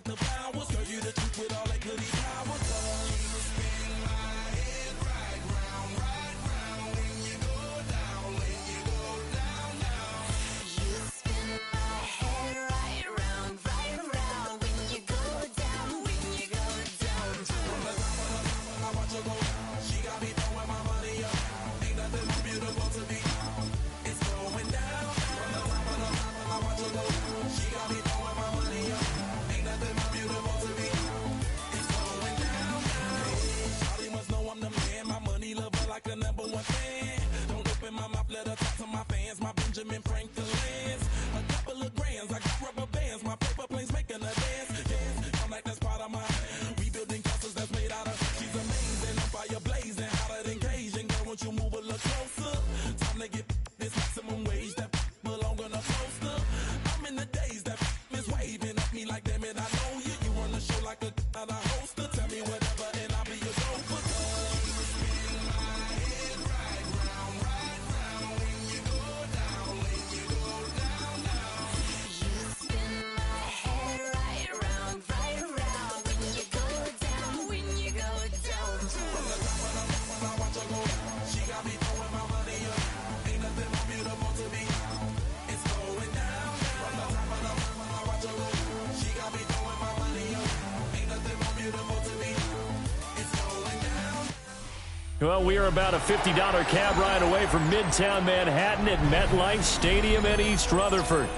like the flowers. Girl, you the truth with all that goody powers. Spin my head right round when you go down, when you go down, down. You spin my head right round when you go down, when you go down. From the top of I watch her go down. She got me throwing my money up. Ain't nothing more beautiful to me. It's going down. From the top of I watch her go down. She got me throwing my money up. Ain't nothing more beautiful to me. It's going down. Shawty must know I'm the man. My money lover like a #1 fan. Don't open my mouth, let her talk to my fans. My Benjamin Franklin's. A couple of grands, I got rubber bands. My paper planes making a dance. I'm like that's part of my rebuilding castles that's made out of. She's amazing, I'm fire blazing, hotter than Cajun. Girl, won't you move a little closer? Time to get this maximum wage that belong on a poster. I'm in the days that is waving at me like damn it, I know you. You run the show like a hoster. Tell me whatever and I'll be your gopher. Spin my head right round when you go down, when you go down, down. You spin my head right round when you go down, when you go down. From the top of I watch her go down. She got me throwing my money up. Ain't nothing more beautiful to me. It's going down. From the top of I watch her go down. She got me throwing my money up. Ain't nothing more beautiful to me. It's going down. Well, we are about a $50 cab ride away from Midtown Manhattan at MetLife Stadium in East Rutherford.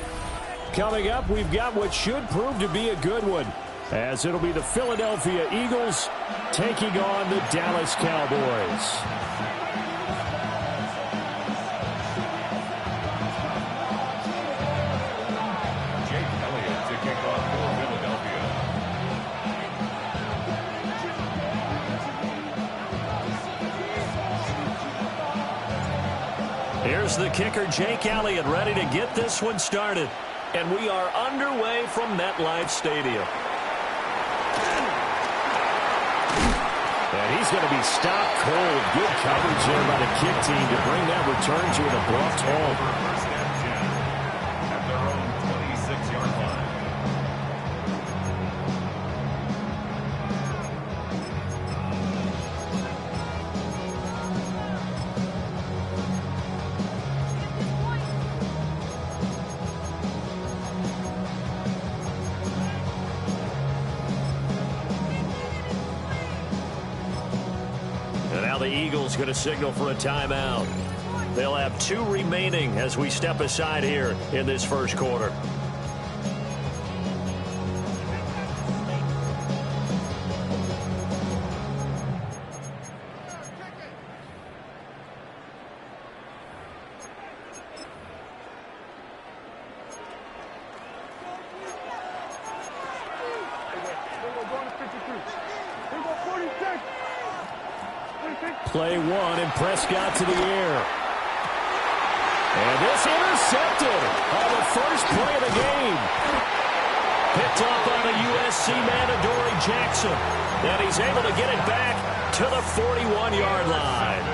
Coming up, we've got what should prove to be a good one, as it'll be the Philadelphia Eagles taking on the Dallas Cowboys. Jake Elliott to kick off for Philadelphia. Here's the kicker, Jake Elliott, ready to get this one started. And we are underway from MetLife Stadium. And he's going to be stopped cold. Good coverage there by the kick team to bring that return to an abrupt halt. First and 10 at their own 26-yard line. And now the Eagles going to signal for a timeout. They'll have 2 remaining as we step aside here in this first quarter. Play 1 and Prescott to the air. And this intercepted on the first play of the game. Picked up on a USC man, Adoree Jackson. And he's able to get it back to the 41-yard line.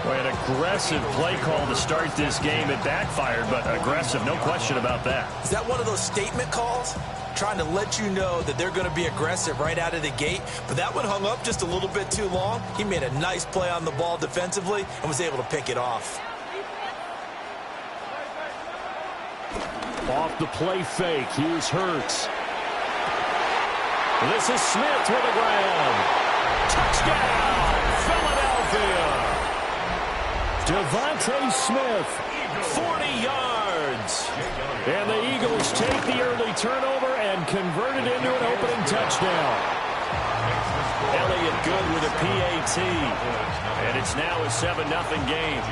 Well, an aggressive play call to start this game. It backfired, but aggressive, no question about that. Is that one of those statement calls? Trying to let you know that they're going to be aggressive right out of the gate. But that one hung up just a little bit too long. He made a nice play on the ball defensively and was able to pick it off. Off the play fake, here's Hurts. This is Smith with a grab. Touchdown, Philadelphia. Devontae Smith, 40 yards. And the Eagles take the early turnover and convert it into an opening touchdown. Elliott good with a PAT. And it's now a 7-0 game.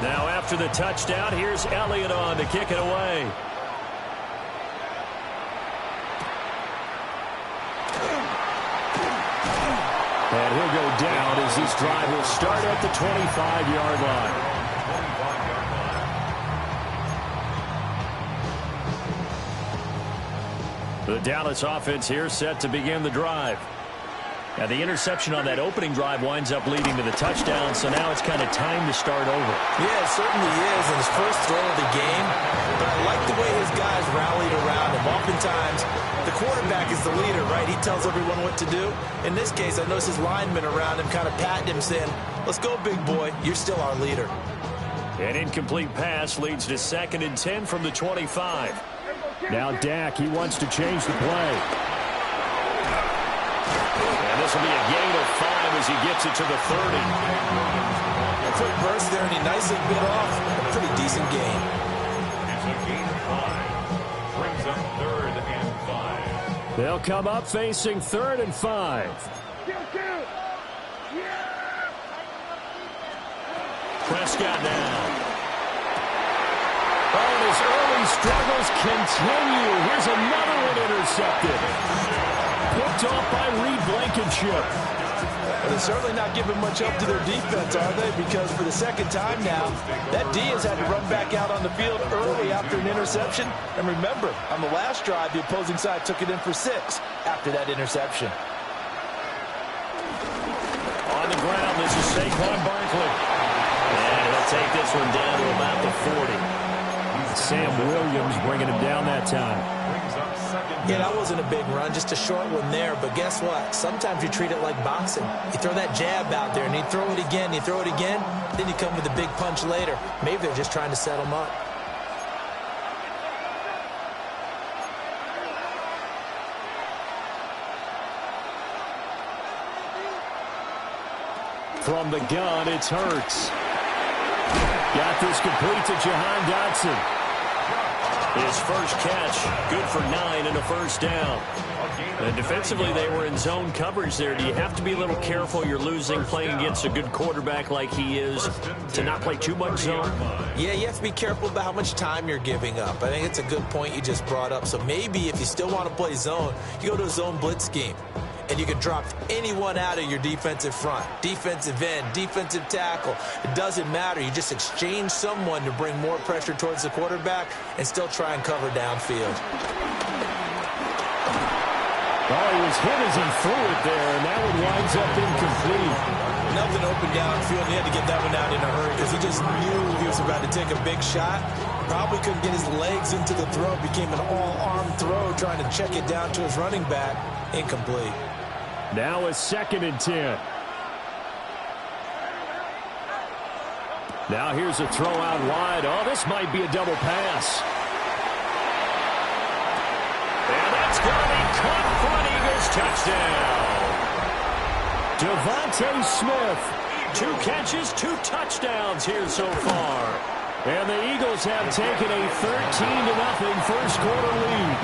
Now after the touchdown, here's Elliott on to kick it away. And he'll go down as this drive will start at the 25-yard line. The Dallas offense here set to begin the drive. And the interception on that opening drive winds up leading to the touchdown, so now it's kind of time to start over. Yeah, it certainly is in his first throw of the game. But I like the way his guys guys rallied around him. Oftentimes, the quarterback is the leader, right? He tells everyone what to do. In this case, I noticed his linemen around him kind of patting him, saying, let's go, big boy. You're still our leader. An incomplete pass leads to 2nd and 10 from the 25. Now Dak, he wants to change the play. And this will be a gain of 5 as he gets it to the 30. A quick burst there, and he nicely bit off a pretty decent gain. It's a gain of 5. Brings up 3rd and 5. They'll come up facing 3rd and 5. Prescott now. Oh, and his early struggles continue. Here's another one intercepted. Picked off by Reed Blankenship. Well, they're certainly not giving much help to their defense, are they? Because for the second time now, that D has had to run back out on the field early after an interception. And remember, on the last drive, the opposing side took it in for 6 after that interception. On the ground, this is Saquon Barkley. And he'll take this one down to about the 40. Sam Williams bringing him down that time. Yeah, that wasn't a big run, just a short one there. But guess what? Sometimes you treat it like boxing. You throw that jab out there, and you throw it again, you throw it again, then you come with a big punch later. Maybe they're just trying to set him up. From the gun, it's Hurts. Got this complete to Jahan Dotson. His first catch, good for 9 and a first down. And defensively, they were in zone coverage there. Do you have to be a little careful? You're losing playing against a good quarterback like he is to not play too much zone? Yeah, you have to be careful about how much time you're giving up. I think it's a good point you just brought up. So maybe if you still want to play zone, you go to a zone blitz scheme. And you can drop anyone out of your defensive front, defensive end, defensive tackle. It doesn't matter. You just exchange someone to bring more pressure towards the quarterback and still try and cover downfield. Oh, he was hit as he threw it there, and that one winds up incomplete. Nothing open downfield. He had to get that one out in a hurry because he just knew he was about to take a big shot. Probably couldn't get his legs into the throw. Became an all-arm throw trying to check it down to his running back. Incomplete. Now it's 2nd and 10. Now here's a throw out wide. Oh, this might be a double pass. And that's going to be caught for an Eagles touchdown. Devontae Smith, 2 catches, 2 touchdowns here so far. And the Eagles have taken a 13-0 first quarter lead.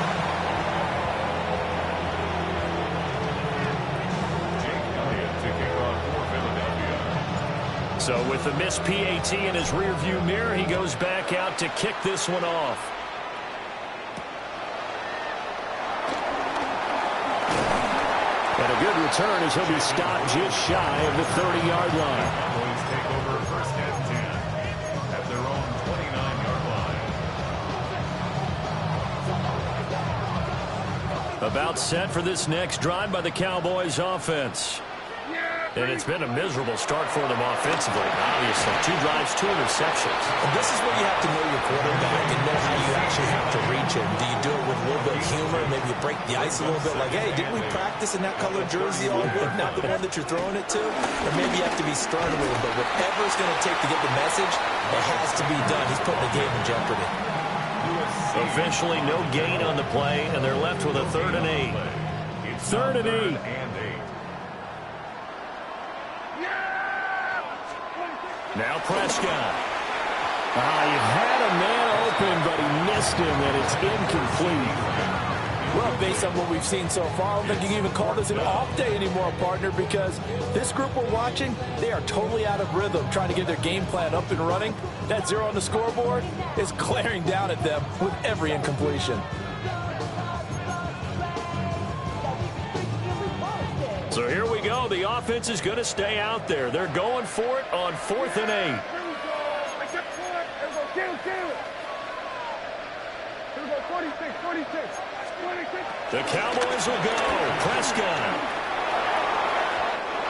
So with the missed PAT in his rearview mirror, he goes back out to kick this one off. And a good return as he'll be stopped just shy of the 30-yard line. Cowboys take over 1st and 10 at their own 29-yard line. About set for this next drive by the Cowboys offense. And it's been a miserable start for them offensively. Obviously, 2 drives, 2 interceptions. And this is where you have to know your quarterback and know how you actually have to reach him. Do you do it with a little bit of humor? Maybe you break the ice a little bit like, hey, didn't we practice in that color jersey all week, not the one that you're throwing it to? Or maybe you have to be stern with him. But whatever it's going to take to get the message, it has to be done. He's putting the game in jeopardy. Officially no gain on the play, and they're left with a 3rd and 8. 3rd and 8. Now Prescott. He had a man open, but he missed him, and it's incomplete. Well, based on what we've seen so far, I don't think you can even call this an off day anymore, partner, because this group we're watching, they are totally out of rhythm, trying to get their game plan up and running. That 0 on the scoreboard is glaring down at them with every incompletion. So here we go. The offense is going to stay out there. They're going for it on 4th and 8. The Cowboys will go. Prescott.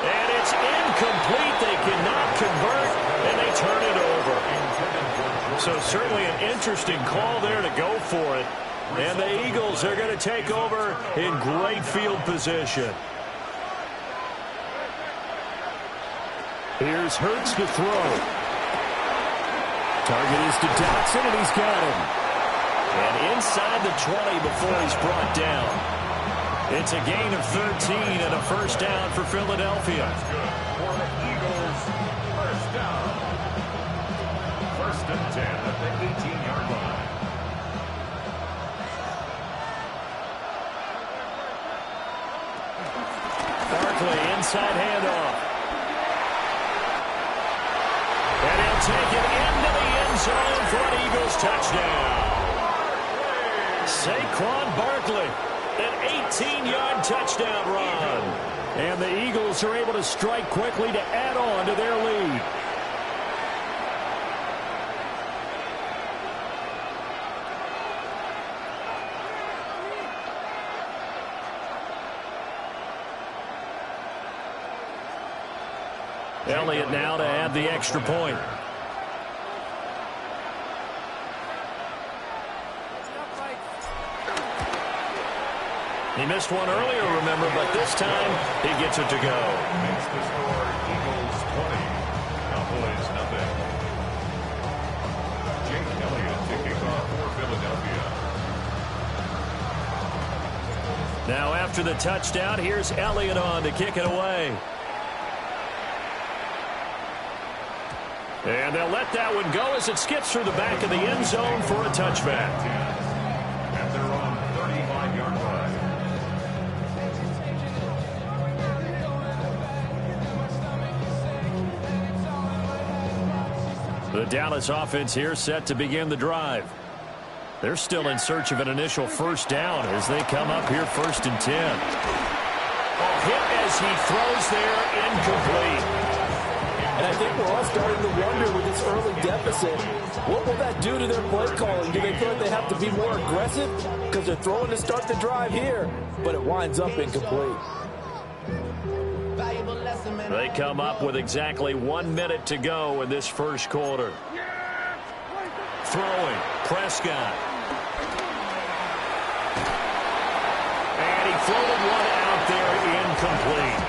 And it's incomplete. They cannot convert, and they turn it over. So certainly an interesting call there to go for it. And the Eagles are going to take over in great field position. Here's Hurts to throw. Target is to Dotson, and he's got him. And inside the 20 before he's brought down. It's a gain of 13 and a first down for Philadelphia. That's good for the Eagles. First down. First and 10 at the 18-yard line. Barkley, inside handoff. And he'll take it into the end zone for an Eagles touchdown. Saquon Barkley, an 18-yard touchdown run. And the Eagles are able to strike quickly to add on to their lead. Elliott now to add the extra point. He missed one earlier, remember, but this time he gets it to go. Makes the score Eagles 20, Cowboys nothing. Jake Elliott to kick off for Philadelphia. Now after the touchdown, here's Elliott on to kick it away. And they'll let that one go as it skips through the back of the end zone for a touchback. At their own 35-yard line. The Dallas offense here set to begin the drive. They're still in search of an initial first down as they come up here first and 10. Hit as he throws there, incomplete. And I think we're all starting to wonder with this early deficit, what will that do to their play calling? Do they feel like they have to be more aggressive? Because they're throwing to start the drive here, but it winds up incomplete. They come up with exactly 1 minute to go in this first quarter. Throwing, Prescott. And he floated one out there, incomplete.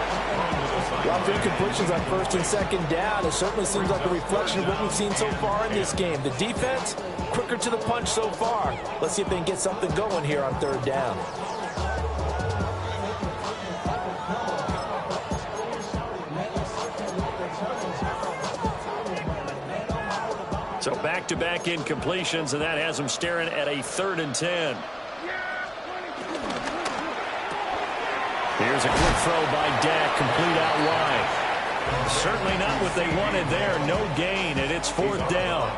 A lot of incompletions on first and second down. It certainly seems like a reflection of what we've seen so far in this game. The defense, quicker to the punch so far. Let's see if they can get something going here on third down. So back-to-back incompletions, and that has them staring at a 3rd and 10. Here's a quick throw by Dak, complete out wide. Certainly not what they wanted there. No gain, and it's 4th down.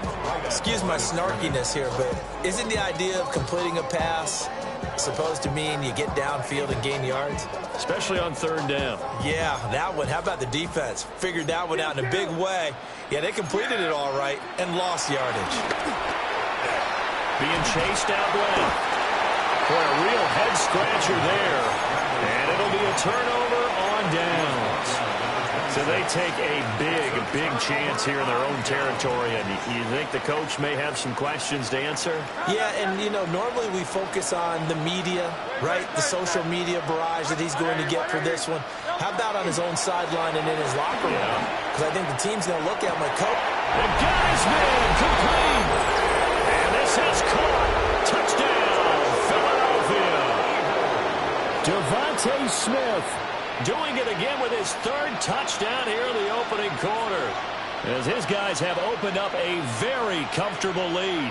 Excuse my snarkiness here, but isn't the idea of completing a pass supposed to mean you get downfield and gain yards? Especially on 3rd down. Yeah, that one. How about the defense? Figured that one out in a big way. Yeah, they completed it all right and lost yardage. Being chased out left. For a real head-scratcher there. And it'll be a turnover on downs. So they take a big chance here in their own territory. And you think the coach may have some questions to answer? Yeah, and, you know, normally we focus on the media, right? The social media barrage that he's going to get for this one. How about on his own sideline and in his locker room? Because I think the team's going to look at him like, coach. The guy's man, complete. And this has caught. Touchdown, Philadelphia. Devontae Smith doing it again with his 3rd touchdown here in the opening quarter. As his guys have opened up a very comfortable lead.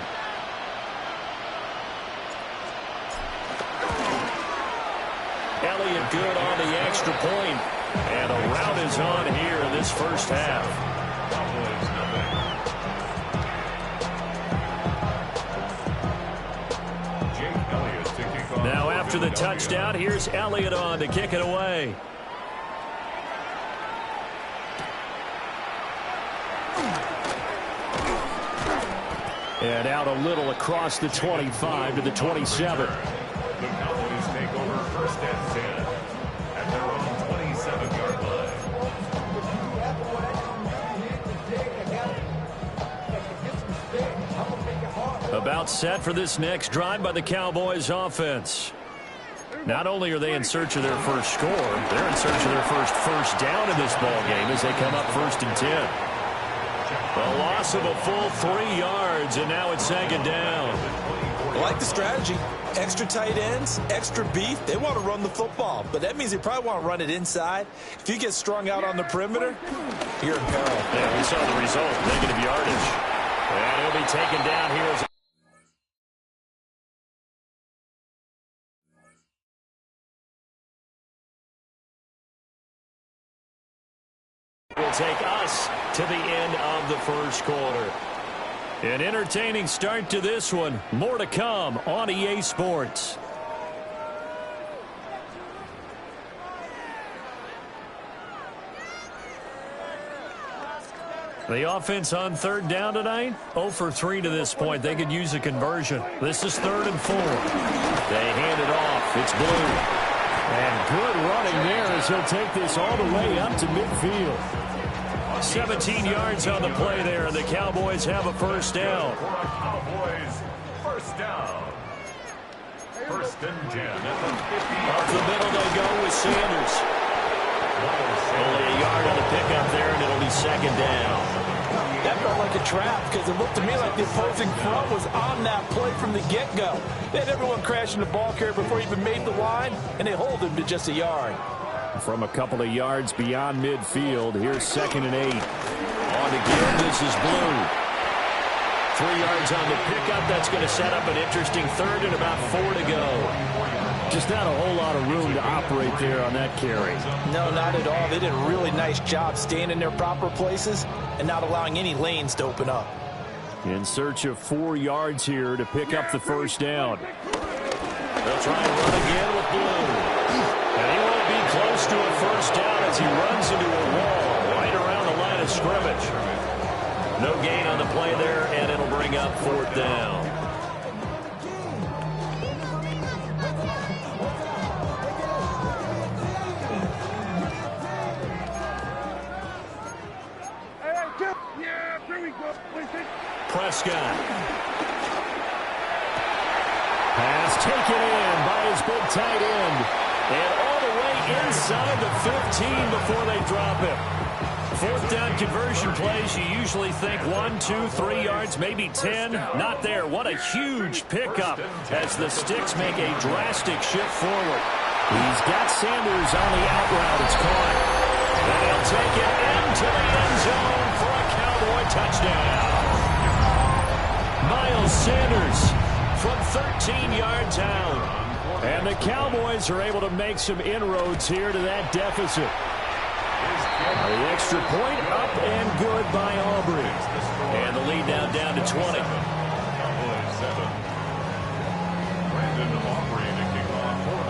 Elliott good on the extra point. And a rout is on here in this first half. Now after the touchdown, here's Elliott on to kick it away. And out a little across the 25 to the 27. The Cowboys take over first and 10 at their own 27-yard line. About Timeout set for this next drive by the Cowboys offense. Not only are they in search of their first score, they're in search of their first down in this ball game as they come up 1st and 10. A loss of a full 3 yards, and now it's 2nd down. I like the strategy. Extra tight ends, extra beef. They want to run the football, but that means they probably want to run it inside. If you get strung out on the perimeter, you're in peril. Yeah, we saw the result, negative yardage. And he'll be taken down here as will take us to the end of the first quarter. An entertaining start to this one. More to come on EA Sports. The offense on 3rd down tonight, 0 for 3 to this point. They could use a conversion. This is 3rd and 4. They hand it off. It's Blue. And good running there as he'll take this all the way up to midfield. 17 yards on the play there, and the Cowboys have a 1st down. Cowboys, 1st down. 1st and 10 at the 50. Up the middle they go with Sanders. Only a yard on the pickup there, and it'll be 2nd down. That felt like a trap because it looked to me like the opposing front was on that play from the get-go. They had everyone crashing the ball carrier before he even made the line, and they hold him to just a yard. From a couple of yards beyond midfield, here's 2nd and 8. On again, this is Blue. 3 yards on the pickup. That's going to set up an interesting 3rd and about 4 to go. Just not a whole lot of room to operate there on that carry. No, not at all. They did a really nice job staying in their proper places and not allowing any lanes to open up. In search of 4 yards here to pick up the 1st down. They'll try and run again with Blue. And he won't be close to a 1st down as he runs into a wall right around the line of scrimmage. No gain on the play there, and it'll bring up 4th down. Prescott. Pass taken in by his big tight end. And all the way inside the 15 before they drop him. 4th down conversion plays, you usually think 1, 2, 3 yards, maybe 10. Not there. What a huge pickup as the Sticks make a drastic shift forward. He's got Sanders on the out route. It's caught. And he'll take it into the end zone for a Cowboy touchdown. Miles Sanders from 13 yards out. And the Cowboys are able to make some inroads here to that deficit. The extra point up and good by Aubrey. And the lead now down to 20.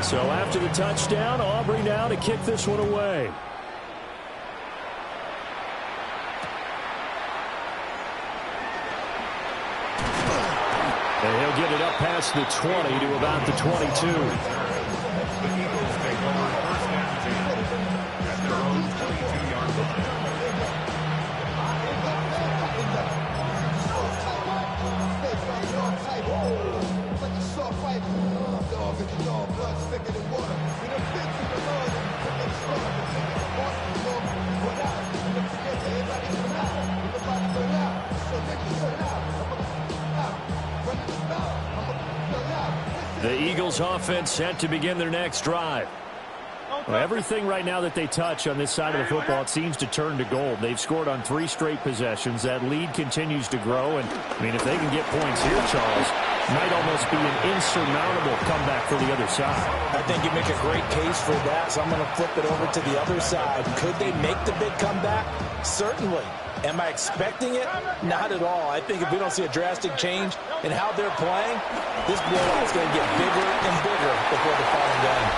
So after the touchdown, Aubrey now to kick this one away. And he'll get it up past the 20 to about the 22. The Eagles offense set to begin their next drive. Well, everything right now that they touch on this side of the football, it seems to turn to gold. They've scored on 3 straight possessions. That lead continues to grow. And, I mean, if they can get points here, Charles, might almost be an insurmountable comeback for the other side. I think you make a great case for that, so I'm going to flip it over to the other side. Could they make the big comeback? Certainly. Am I expecting it? Not at all. I think if we don't see a drastic change in how they're playing, this blowout is going to get bigger and bigger before the final game.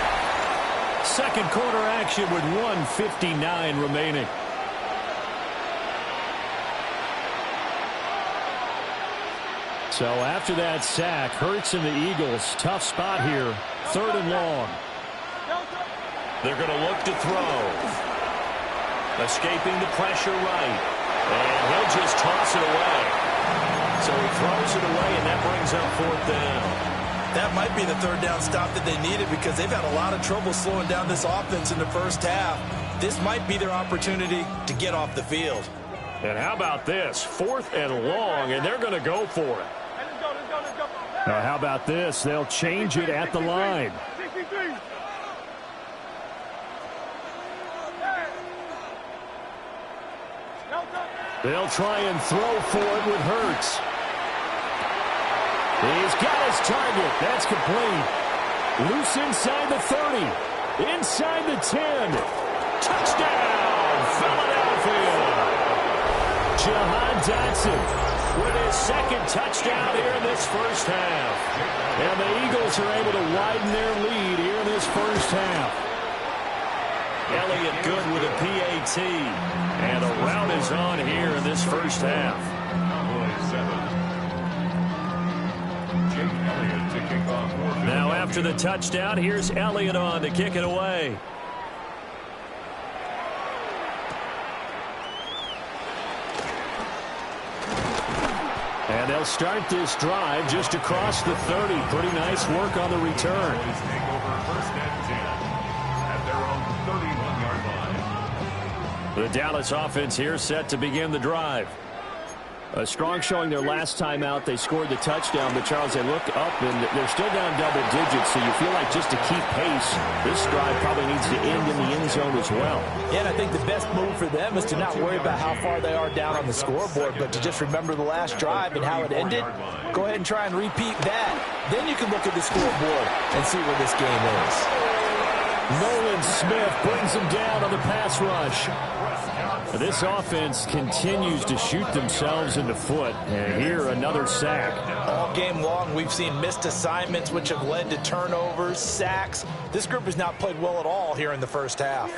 Second quarter action with 1:59 remaining. So after that sack, Hurts and the Eagles, tough spot here, 3rd and long. They're going to look to throw. Escaping the pressure right. And he'll just toss it away. So he throws it away, and that brings up 4th down. That might be the 3rd down stop that they needed because they've had a lot of trouble slowing down this offense in the first half. This might be their opportunity to get off the field. And how about this? 4th and long, and they're going to go for it. Now, how about this? They'll change it at the line. They'll try and throw for it with Hurts. He's got his target. That's complete. Loose inside the 30. Inside the 10. Touchdown, Philadelphia. Jahan Dotson with his 2nd touchdown here in this first half. And the Eagles are able to widen their lead here in this first half. Elliott good with a PAT. And a rout is on here in this first half. Now after the touchdown, here's Elliott on to kick it away. And they'll start this drive just across the 30. Pretty nice work on the return. The Dallas offense here set to begin the drive. A strong showing their last time out. They scored the touchdown, but Charles, they look up and they're still down double digits, so you feel like just to keep pace, this drive probably needs to end in the end zone as well. Yeah, and I think the best move for them is to not worry about how far they are down on the scoreboard, but to just remember the last drive and how it ended. Go ahead and try and repeat that. Then you can look at the scoreboard and see where this game is. Nolan Smith brings him down on the pass rush. This offense continues to shoot themselves in the foot. And here, another sack. All game long, we've seen missed assignments, which have led to turnovers, sacks. This group has not played well at all here in the first half.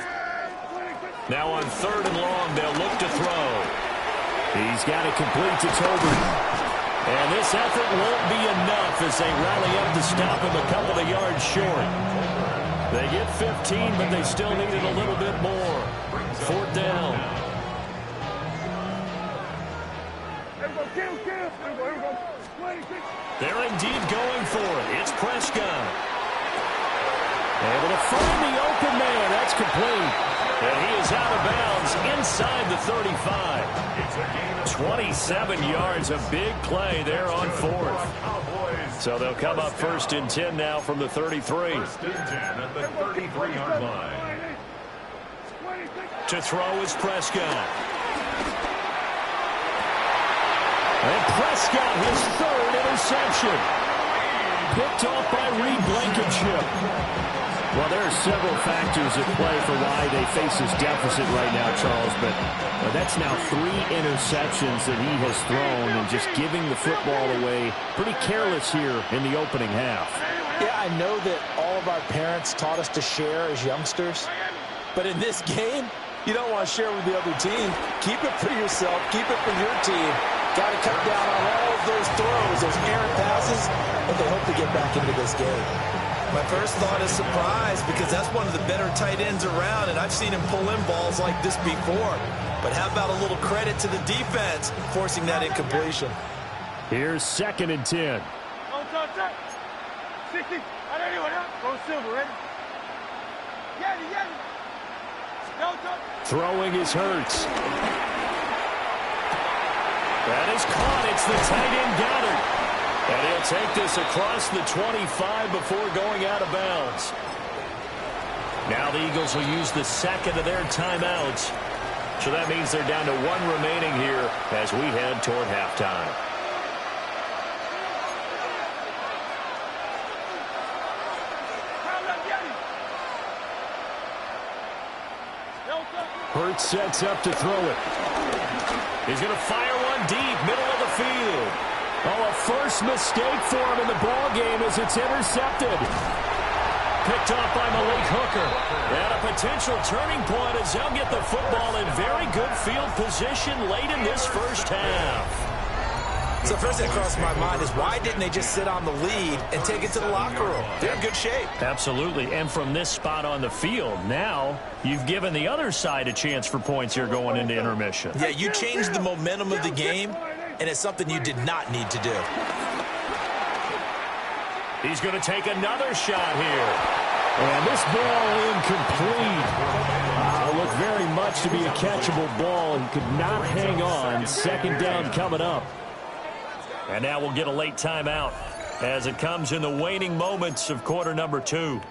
Now on 3rd and long, they'll look to throw. He's got it complete to Tobin. And this effort won't be enough as they rally up to stop him a couple of yards short. They get 15, but they still needed a little bit more. 4th down. They're indeed going for it. It's Prescott. Able to find the open man. That's complete. And he is out of bounds inside the 35. 27 yards. A big play there on 4th. So they'll come up 1st and 10 now from the 33. 1st and 10 at the 33-yard line. To throw is Prescott. And Prescott, his 3rd interception. Picked off by Reed Blankenship. Well, there are several factors at play for why they face this deficit right now, Charles, but that's now 3 interceptions that he has thrown and just giving the football away. Pretty careless here in the opening half. Yeah, I know that all of our parents taught us to share as youngsters, but in this game, you don't want to share with the other team. Keep it for yourself. Keep it for your team. Got to cut down on all of those throws, those errant passes, but they hope to get back into this game. My first thought is surprise because that's one of the better tight ends around, and I've seen him pull in balls like this before. But how about a little credit to the defense forcing that incompletion? Here's 2nd and 10. Throwing is Hurts. That is caught. It's the tight end Goddard. And he'll take this across the 25 before going out of bounds. Now the Eagles will use the 2nd of their timeouts. So that means they're down to 1 remaining here as we head toward halftime. Hurts sets up to throw it. He's going to fire one deep, middle of the field. Oh, a first mistake for him in the ball game as it's intercepted. Picked off by Malik Hooker. And a potential turning point as they'll get the football in very good field position late in this first half. So the first thing that crossed my mind is why didn't they just sit on the lead and take it to the locker room? They're in good shape. Absolutely. And from this spot on the field, now you've given the other side a chance for points here going into intermission. Yeah, you changed the momentum of the game, and it's something you did not need to do. He's going to take another shot here. And this ball incomplete. Looked very much to be a catchable ball and could not hang on. Second down coming up. And now we'll get a late timeout as it comes in the waning moments of quarter number 2.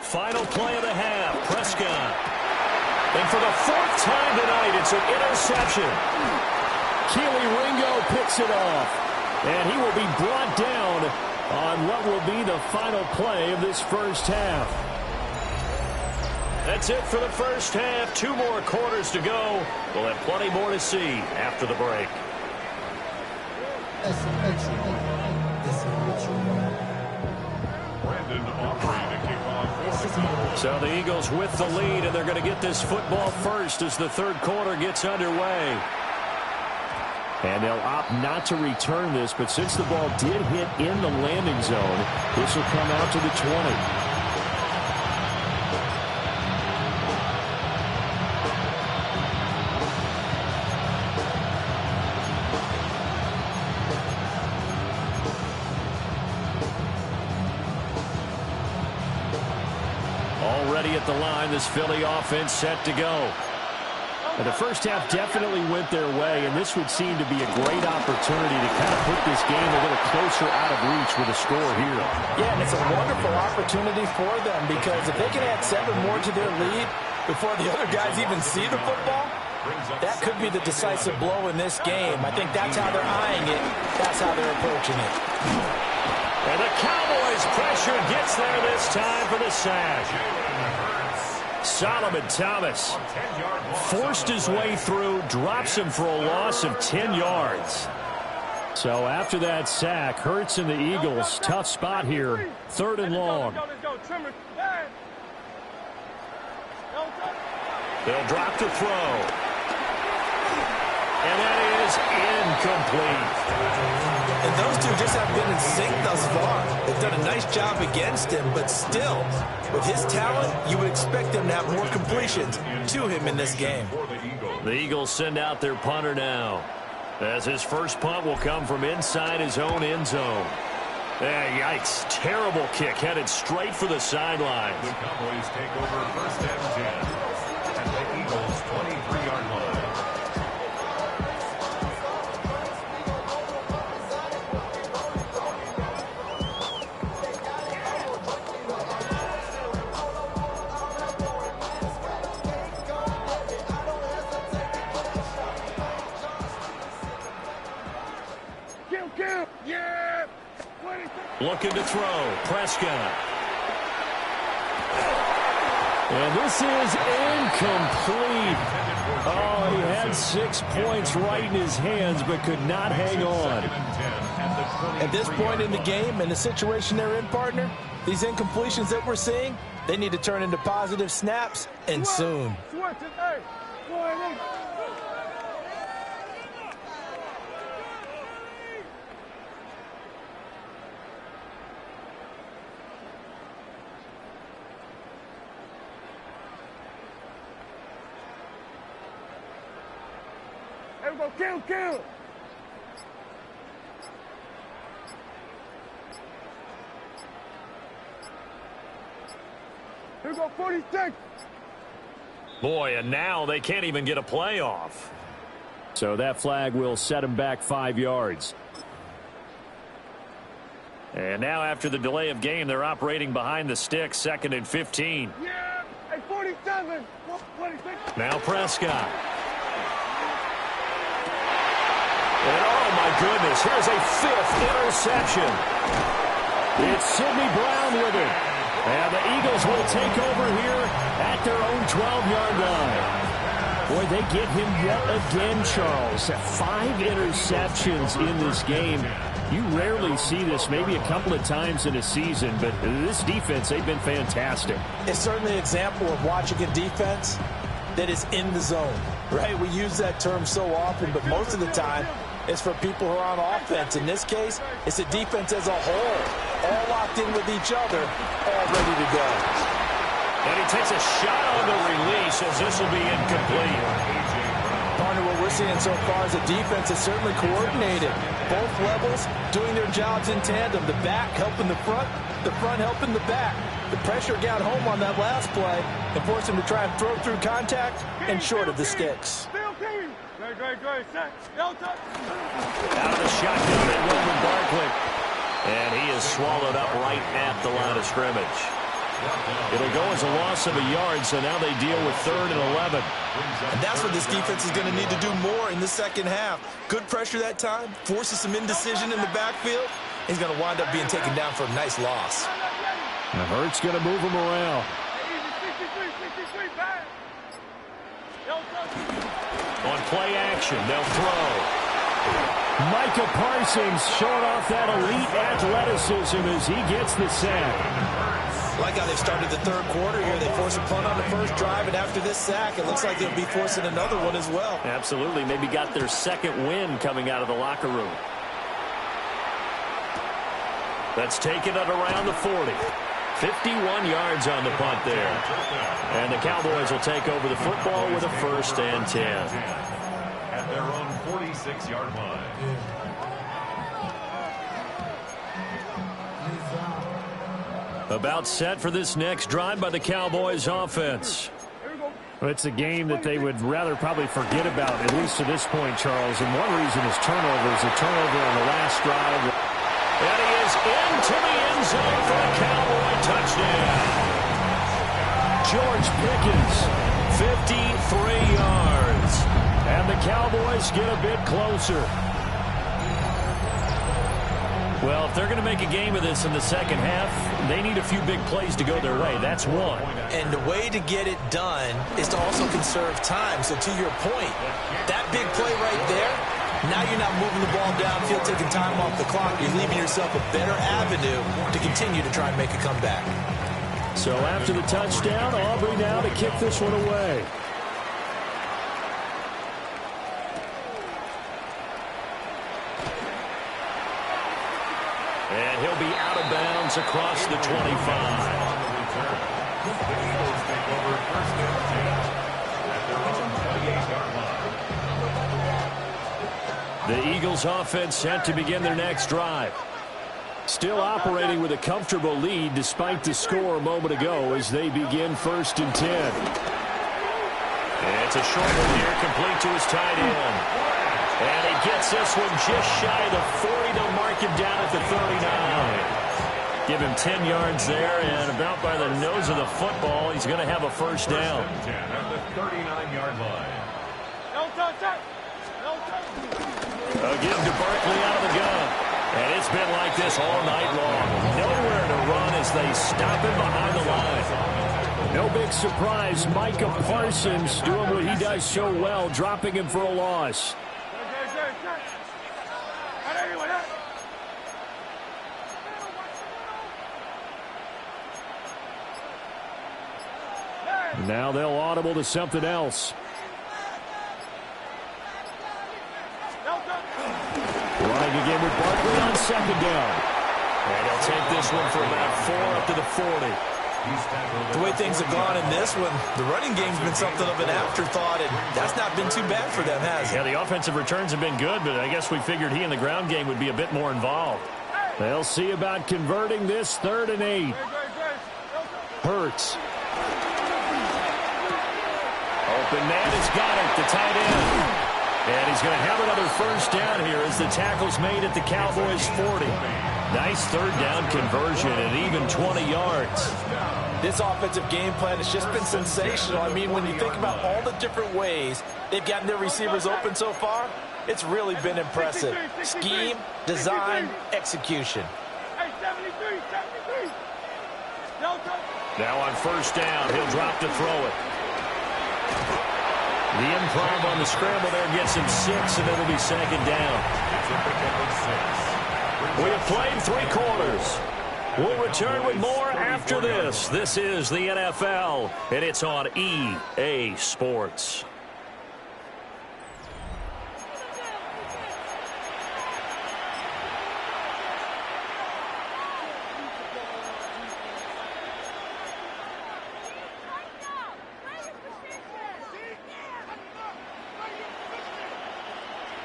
Final play of the half, Prescott. And for the 4th time tonight, it's an interception. Keely Ringo picks it off. And he will be brought down on what will be the final play of this first half. That's it for the first half. 2 more quarters to go. We'll have plenty more to see after the break. So the Eagles with the lead, and they're going to get this football first as the third quarter gets underway. And they'll opt not to return this, but since the ball did hit in the landing zone, this will come out to the 20. Already at the line, this Philly offense set to go. And the first half definitely went their way, and this would seem to be a great opportunity to kind of put this game a little closer out of reach with a score here. Yeah, and it's a wonderful opportunity for them because if they can add 7 more to their lead before the other guys even see the football, that could be the decisive blow in this game. I think that's how they're eyeing it. That's how they're approaching it. And the Cowboys' pressure gets there this time for the sack. Solomon Thomas forced his way through, drops him for a loss of 10 yards. So after that sack, Hurts and the Eagles, tough spot here, 3rd and long. They'll drop to throw. And that is incomplete. And those two just have been in sync thus far. They've done a nice job against him, but still, with his talent, you would expect them to have more completions to him in this game. The Eagles send out their punter now, as his first punt will come from inside his own end zone. Yikes, terrible kick headed straight for the sidelines. The Cowboys take over 1st and 10 at the Eagles' 23-yard line. Looking to throw, Prescott. And this is incomplete. Oh, he had 6 points right in his hands, but could not hang on. At this point in the game and the situation they're in, partner, these incompletions that we're seeing, they need to turn into positive snaps, and soon. Kill. Here we go, 46. Boy, and now they can't even get a play off. So that flag will set him back 5 yards. And now after the delay of game, they're operating behind the sticks, 2nd and 15. Yeah, at 47. 26. Now Prescott. And oh my goodness, here's a 5th interception. It's Sidney Brown with it. And the Eagles will take over here at their own 12-yard line. Boy, they get him yet again, Charles. 5 interceptions in this game. You rarely see this, maybe a couple of times in a season, but this defense, they've been fantastic. It's certainly an example of watching a defense that is in the zone, right? We use that term so often, but most of the time, is for people who are on offense. In this case, it's the defense as a whole, all locked in with each other, all ready to go. And he takes a shot on the release as this will be incomplete. Partner, what we're seeing so far is the defense is certainly coordinated. Both levels doing their jobs in tandem. The back helping the front helping the back. The pressure got home on that last play and forced him to try and throw through contact and short of the sticks. Out of the shotgun at Wilton Barkley. And he is swallowed up right at the line of scrimmage. It'll go as a loss of a yard, so now they deal with 3rd and 11. And that's what this defense is going to need to do more in the second half. Good pressure that time, forces some indecision in the backfield. He's going to wind up being taken down for a nice loss. And Hurts going to move him around. On play action, they'll throw. Micah Parsons showing off that elite athleticism as he gets the sack. Like how they've started the third quarter here. They force a punt on the first drive, and after this sack, it looks like they'll be forcing another one as well. Absolutely. Maybe got their second win coming out of the locker room. Let's take it at around the 40. 51 yards on the punt there. And the Cowboys will take over the football with a 1st and 10. At their own 46-yard line. About set for this next drive by the Cowboys offense. Well, it's a game that they would rather probably forget about, at least to this point, Charles. And one reason is turnovers. A turnover on the last drive. And he is into the end zone for a Cowboy touchdown. George Pickens, 53 yards. And the Cowboys get a bit closer. Well, if they're going to make a game of this in the second half, they need a few big plays to go their way. That's one. And the way to get it done is to also conserve time. So to your point, that big play right there, now you're not moving the ball downfield, taking time off the clock. You're leaving yourself a better avenue to continue to try and make a comeback. So after the touchdown, Aubrey now to kick this one away. And he'll be out of bounds across the 25. The Eagles take over 1st and 10 at their own 28-yard line. The Eagles offense set to begin their next drive. Still operating with a comfortable lead despite the score a moment ago as they begin 1st and 10. And it's a short one here, complete to his tight end. And he gets this one just shy of the 40. They'll mark him down at the 39. Give him 10 yards there, and about by the nose of the football, he's going to have a 1st down. 1st and 10 at the 39-yard line. A give to Barkley out of the gun. And it's been like this all night long. Nowhere to run as they stop him behind the line. No big surprise. Micah Parsons doing what he does so well, dropping him for a loss. Now they'll audible to something else. Running again with Barkley on 2nd down. And he'll take this one for about 4 up to the 40. The way things have gone in this one, the running game's been something of an afterthought, and that's not been too bad for them, has it? Yeah, the offensive returns have been good, but I guess we figured he in the ground game would be a bit more involved. They'll see about converting this 3rd and 8. Hurts. Open man has got it, the tight end. And he's going to have another 1st down here as the tackle's made at the Cowboys' 40. Nice 3rd down conversion and even 20 yards. This offensive game plan has just been sensational. I mean, when you think about all the different ways they've gotten their receivers open so far, it's really been impressive. Scheme, design, execution. Now on 1st down, he'll drop to throw it. The improv on the scramble there gets him 6, and it'll be 2nd down. We have played 3 quarters. We'll return with more after this. This is the NFL, and it's on EA Sports.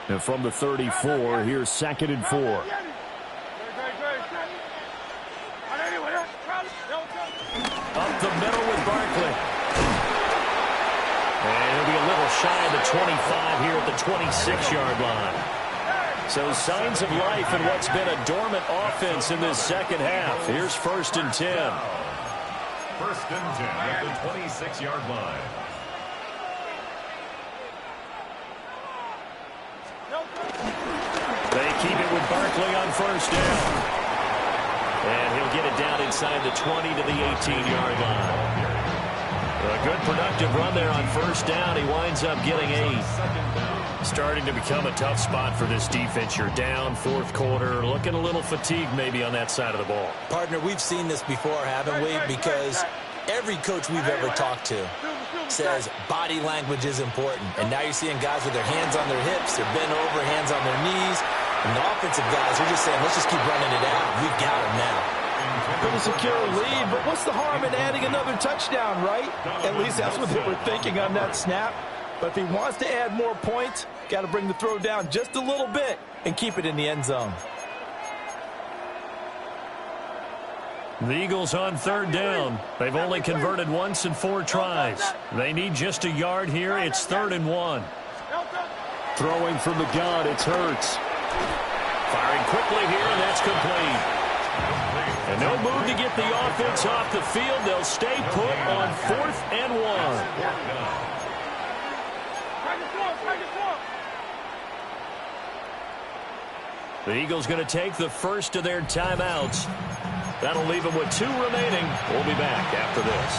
And from the 34, here's 2nd and 4. Up the middle with Barkley. And he'll be a little shy of the 25 here at the 26-yard line. So signs of life in what's been a dormant offense in this second half. Here's 1st and 10. 1st and 10 at the 26-yard line. They keep it with Barkley on 1st down. And he'll get it down inside the 20 to the 18-yard line. A good productive run there on 1st down. He winds up getting 8. Starting to become a tough spot for this defense. You're down 4th quarter, looking a little fatigued maybe on that side of the ball. Partner, we've seen this before, haven't we? Because every coach we've ever talked to says body language is important. And now you're seeing guys with their hands on their hips, they're bent over, hands on their knees. And the offensive guys are just saying, let's just keep running it out. We've got them now. Pretty secure lead, but what's the harm in adding another touchdown, right? At least that's what they were thinking on that snap. But if he wants to add more points, got to bring the throw down just a little bit and keep it in the end zone. The Eagles on 3rd down. They've only converted once in 4 tries. They need just a yard here. It's 3rd and 1. Throwing from the gun, it's Hurts. Firing quickly here, and that's complete. And no move to get the offense off the field. They'll stay put on 4th and 1. The Eagles going to take the first of their timeouts. That'll leave them with 2 remaining. We'll be back after this.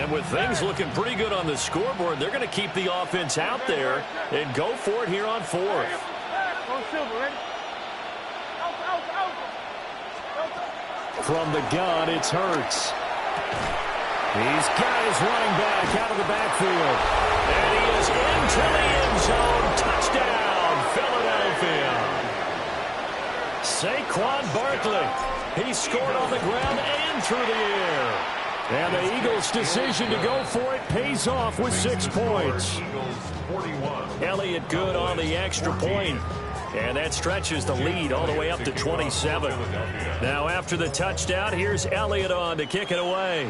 And with things looking pretty good on the scoreboard, they're going to keep the offense out there and go for it here on 4th. From the gun, it's Hurts. He's got his running back out of the backfield. And he is into the end zone. Touchdown, Philadelphia. Saquon Barkley. He scored on the ground and through the air. And the Eagles' decision to go for it pays off with 6 points. Elliott good on the extra point. And that stretches the lead all the way up to 27. Now after the touchdown, here's Elliott on to kick it away.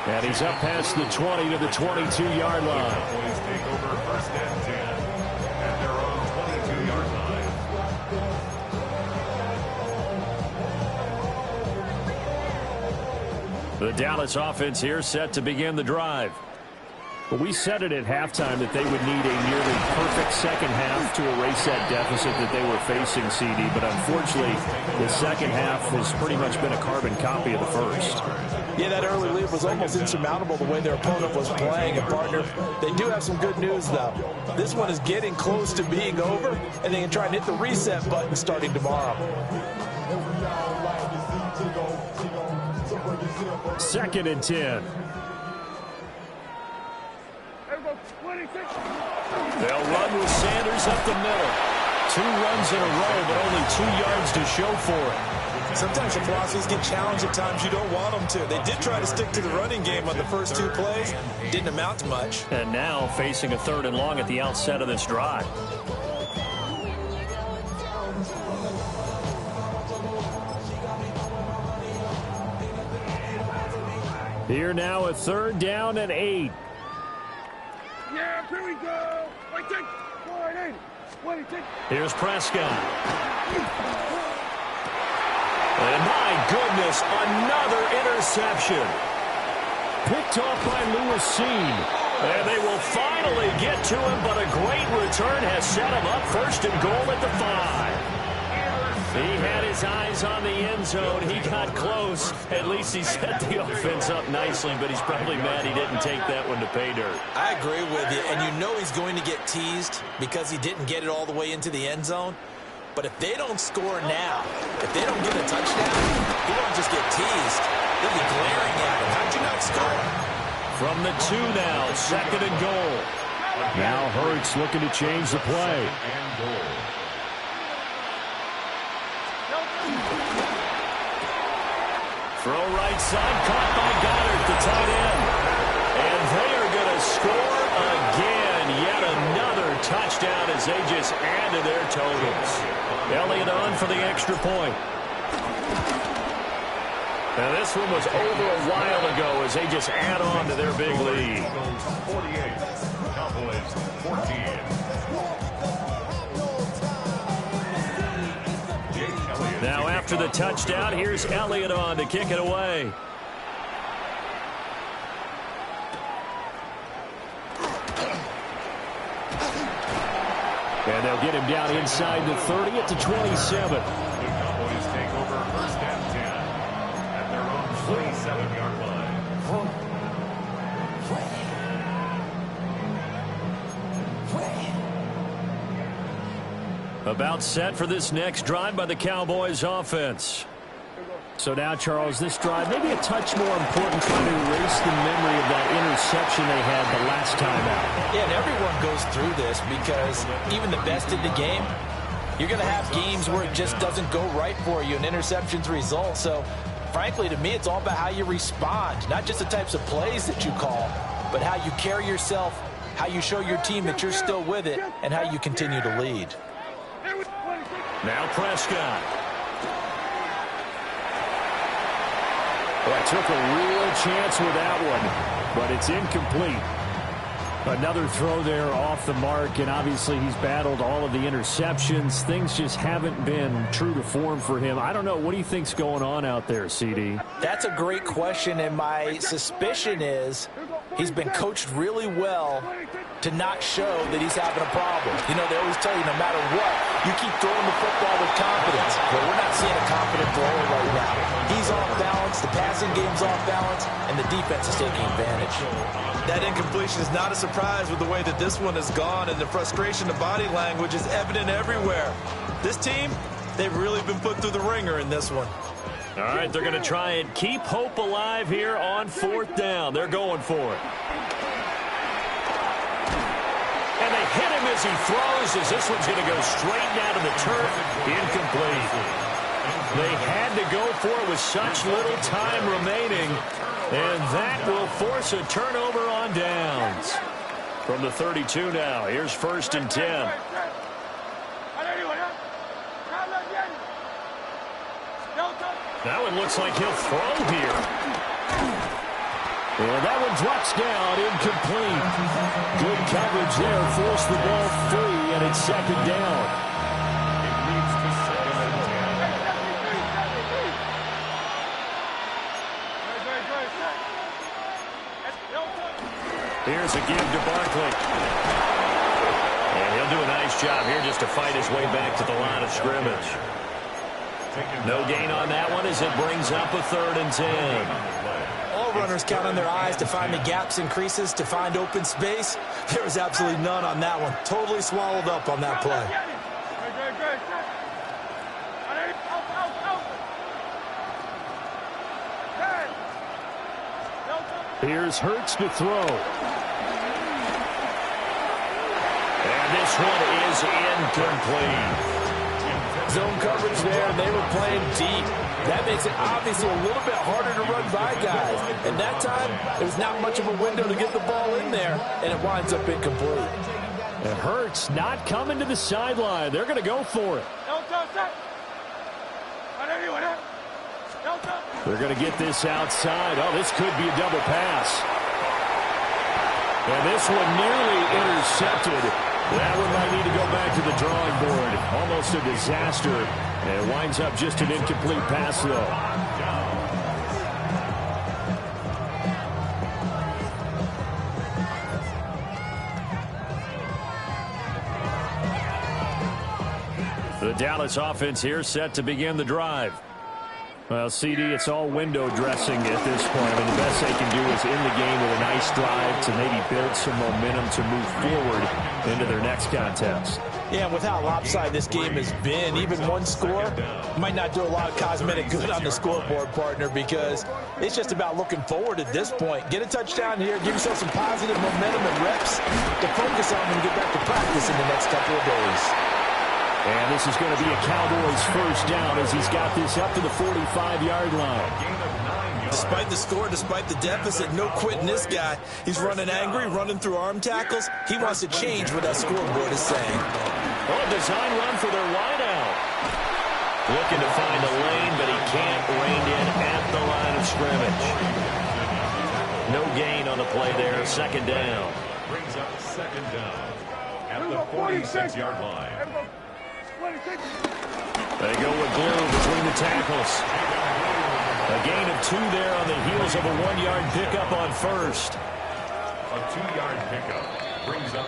And he's up past the 20 to the 22-yard line. Take over 1st and 10 at their own 22-yard line. The Dallas offense here set to begin the drive. But we said it at halftime that they would need a nearly perfect second half to erase that deficit that they were facing, CD. But unfortunately, the second half has pretty much been a carbon copy of the first. Yeah, that early lead was almost insurmountable the way their opponent was playing. And, partner, they do have some good news, though. This one is getting close to being over, and they can try and hit the reset button starting tomorrow. 2nd and 10. They'll run with Sanders up the middle. 2 runs in a row, but only 2 yards to show for it. Sometimes your philosophies get challenged at times you don't want them to. They did try to stick to the running game on the first 2 plays. Didn't amount to much. And now facing a 3rd and long at the outset of this drive. Here now a 3rd down and 8. Yeah, here we go. Wait, take. Wait, take. Here's Prescott. And my goodness, another interception. Picked off by Lewis Seen. And they will finally get to him, but a great return has set him up 1st and goal at the 5. He had his eyes on the end zone. He got close. At least he set the offense up nicely, but he's probably mad he didn't take that one to pay dirt. I agree with you, and you know he's going to get teased because he didn't get it all the way into the end zone. But if they don't score now, if they don't get a touchdown, he won't just get teased. They'll be glaring at him. How'd you not score? From the 2 now, 2nd and goal. Now Hurts looking to change the play. Throw right side, caught by Goddard, the tight end. And they are going to score again. Yet another touchdown as they just add to their totals. Elliott on for the extra point. Now this one was over a while ago as they just add on to their big lead. 48, Cowboys 14. Now after the touchdown, here's Elliott on to kick it away. And they'll get him down inside the 30 at the 27. The Cowboys take over 1st and 10 at their own 27-yard line. About set for this next drive by the Cowboys offense. So now, Charles, this drive maybe a touch more important, trying to erase the memory of that interception they had the last time out. Yeah, and everyone goes through this because even the best in the game, you're going to have games where it just doesn't go right for you, and interceptions result. So, frankly, to me, it's all about how you respond, not just the types of plays that you call, but how you carry yourself, how you show your team that you're still with it, and how you continue to lead. Now Prescott. Well, I took a real chance with that one, but it's incomplete. Another throw there off the mark, and obviously he's battled all of the interceptions. Things just haven't been true to form for him. I don't know. What do you think's going on out there, CD? That's a great question, and my suspicion is he's been coached really well to not show that he's having a problem. You know, they always tell you no matter what, you keep throwing the football with confidence. But we're not seeing a confident thrower right now. He's off balance, the passing game's off balance, and the defense is taking advantage. That incompletion is not a surprise with the way that this one has gone, and the frustration of body language is evident everywhere. This team, they've really been put through the ringer in this one. All right, they're going to try and keep hope alive here on 4th down. They're going for it. And they hit him as he throws, as this one's going to go straight down to the turf. Incomplete. They had to go for it with such little time remaining, and that will force a turnover on downs. From the 32 now, here's 1st and 10. That one looks like he'll throw here. Well, that one drops down, incomplete. Good coverage there, forced the ball free, and it's 2nd down. It leads to 2nd and 10. Here's a give to Barkley. And he'll do a nice job here just to fight his way back to the line of scrimmage. No gain on that one as it brings up a 3rd and 10. All runners count on their eyes to find the gaps and creases, to find open space. There was absolutely none on that one. Totally swallowed up on that play. Here's Hurts to throw. And this one is incomplete. Zone coverage there, and they were playing deep. That makes it obviously a little bit harder to run by guys. And that time, there's not much of a window to get the ball in there, and it winds up incomplete. And Hurts not coming to the sideline. They're going to go for it. They're going to get this outside. Oh, this could be a double pass. And this one nearly intercepted. That one might need to go back to the drawing board. Almost a disaster. And it winds up just an incomplete pass, though. The Dallas offense here set to begin the drive. Well, CD, it's all window dressing at this point. I mean, the best they can do is in the game with a nice drive to maybe build some momentum to move forward into their next contest. Yeah, with how lopsided this game has been, even one score might not do a lot of cosmetic good on the scoreboard, partner, because it's just about looking forward at this point. Get a touchdown here, give yourself some positive momentum and reps to focus on and get back to practice in the next couple of days. And this is going to be a Cowboys first down as he's got this up to the 45-yard line. Despite the score, despite the deficit, no quitting this guy. He's running angry, running through arm tackles. He wants to change what that scoreboard is saying. Oh, design run for their wideout. Looking to find a lane, but he can't rein in at the line of scrimmage. No gain on the play there. Second down. Brings up second down at the 46-yard line. They go with glue between the tackles. A gain of 2 there on the heels of a 1-yard pickup on first. A 2-yard pickup brings up.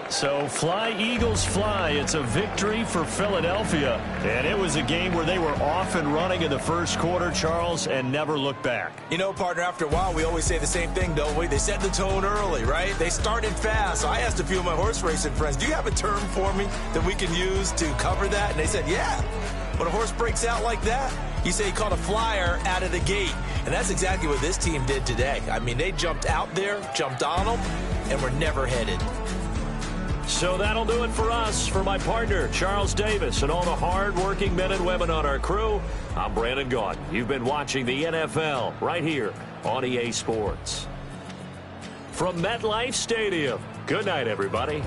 So fly, Eagles, fly. It's a victory for Philadelphia. And it was a game where they were off and running in the first quarter, Charles, and never looked back. You know, partner, after a while, we always say the same thing, don't we? They set the tone early, right? They started fast. So I asked a few of my horse racing friends, do you have a term for me that we can use to cover that? And they said, yeah. When a horse breaks out like that, you say he caught a flyer out of the gate. And that's exactly what this team did today. I mean, they jumped out there, jumped on them, and were never headed. So that'll do it for us. For my partner, Charles Davis, and all the hard-working men and women on our crew, I'm Brandon Gaudin. You've been watching the NFL right here on EA Sports. From MetLife Stadium, good night, everybody.